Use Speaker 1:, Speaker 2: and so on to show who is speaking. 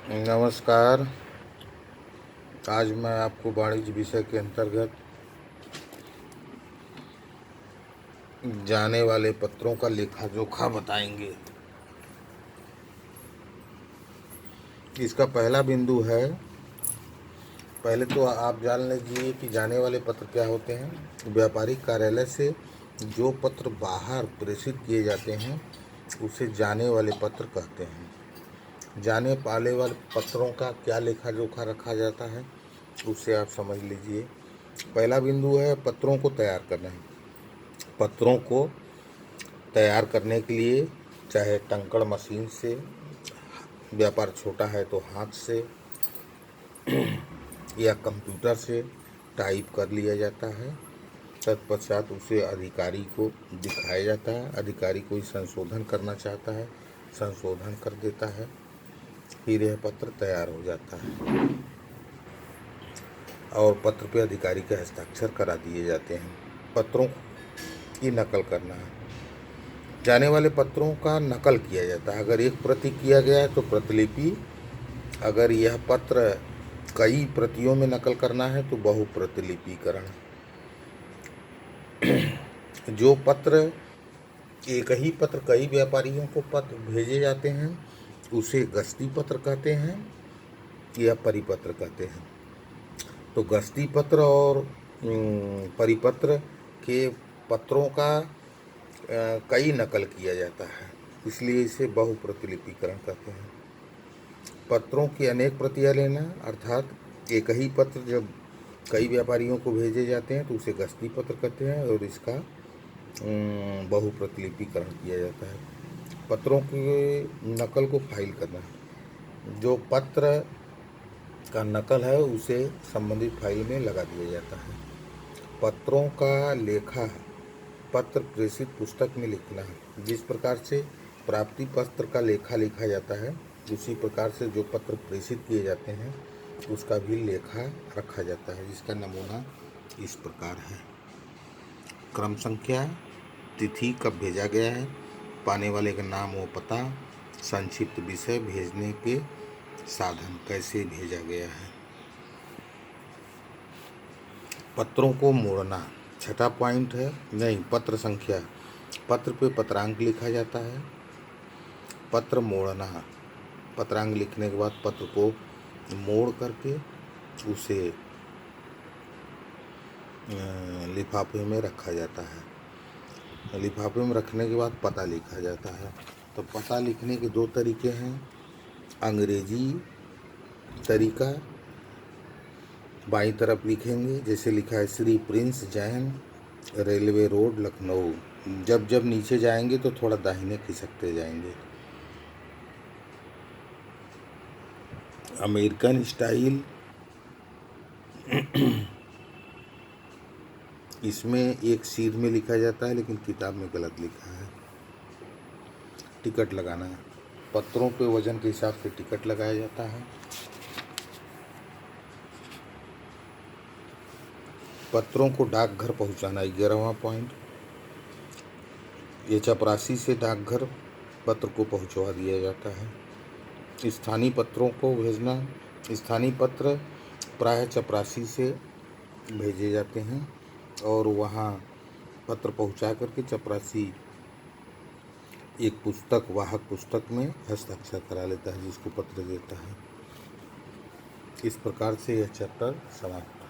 Speaker 1: नमस्कार। आज मैं आपको वाणिज्य विषय के अंतर्गत जाने वाले पत्रों का लेखा जोखा बताएंगे। इसका पहला बिंदु है, पहले तो आप जान लीजिए कि जाने वाले पत्र क्या होते हैं। व्यापारिक कार्यालय से जो पत्र बाहर प्रेषित किए जाते हैं उसे जाने वाले पत्र कहते हैं। जाने वाले पत्रों का क्या लेखा जोखा रखा जाता है उससे आप समझ लीजिए। पहला बिंदु है पत्रों को तैयार करना। पत्रों को तैयार करने के लिए चाहे टंकड़ मशीन से, व्यापार छोटा है तो हाथ से या कंप्यूटर से टाइप कर लिया जाता है। तत्पश्चात उसे अधिकारी को दिखाया जाता है। अधिकारी कोई संशोधन करना चाहता है, संशोधन कर देता है, फिर यह पत्र तैयार हो जाता है और पत्र पे अधिकारी के हस्ताक्षर करा दिए जाते हैं। पत्रों की नकल करना है। जाने वाले पत्रों का नकल किया जाता है। अगर एक प्रति किया गया है तो प्रतिलिपि, अगर यह पत्र कई प्रतियों में नकल करना है तो बहुप्रतिलिपिकरण। जो पत्र एक ही पत्र कई व्यापारियों को पत्र भेजे जाते हैं उसे गस्ती पत्र कहते हैं या परिपत्र कहते हैं। तो गस्ती पत्र और परिपत्र के पत्रों का कई नकल किया जाता है, इसलिए इसे बहुप्रतिलिपिकरण कहते हैं। पत्रों की अनेक प्रतियां लेना, अर्थात एक ही पत्र जब कई व्यापारियों को भेजे जाते हैं तो उसे गस्ती पत्र कहते हैं और इसका बहुप्रतिलिपिकरण किया जाता है। पत्रों के नकल को फाइल करना। जो पत्र का नकल है उसे संबंधित फाइल में लगा दिया जाता है। पत्रों का लेखा पत्र प्रेषित पुस्तक में लिखना है। जिस प्रकार से प्राप्ति पत्र का लेखा लिखा जाता है उसी प्रकार से जो पत्र प्रेषित किए जाते हैं उसका भी लेखा रखा जाता है, जिसका नमूना इस प्रकार है। क्रम संख्या, तिथि कब भेजा गया है, पाने वाले का नाम व पता, संक्षिप्त विषय, भेजने के साधन, कैसे भेजा गया है। पत्रों को मोड़ना छठा पॉइंट है। नहीं, पत्र संख्या, पत्र पे पत्रांक लिखा जाता है। पत्र मोड़ना, पत्रांक लिखने के बाद पत्र को मोड़ करके उसे लिफाफे में रखा जाता है। लिफाफे में रखने के बाद पता लिखा जाता है। तो पता लिखने के दो तरीके हैं। अंग्रेजी तरीका, बाईं तरफ लिखेंगे, जैसे लिखा है Shri Prince Jain, railway road, Lucknow. जब जब नीचे जाएंगे तो थोड़ा दाहिने खिसकते जाएंगे। अमेरिकन स्टाइल, इसमें एक सीध में लिखा जाता है लेकिन किताब में गलत लिखा है। टिकट लगाना, पत्रों पे वजन के हिसाब से टिकट लगाया जाता है। पत्रों को डाकघर पहुंचाना 11वां पॉइंट। ये चपरासी से डाकघर पत्र को पहुंचवा दिया जाता है। स्थानीय पत्रों को भेजना, स्थानीय पत्र प्रायः चपरासी से भेजे जाते हैं और वहाँ पत्र पहुंचा करके चपरासी एक पुस्तक, वाहक पुस्तक में हस्ताक्षर करा लेता है जिसको पत्र देता है। इस प्रकार से यह चैप्टर समाप्त।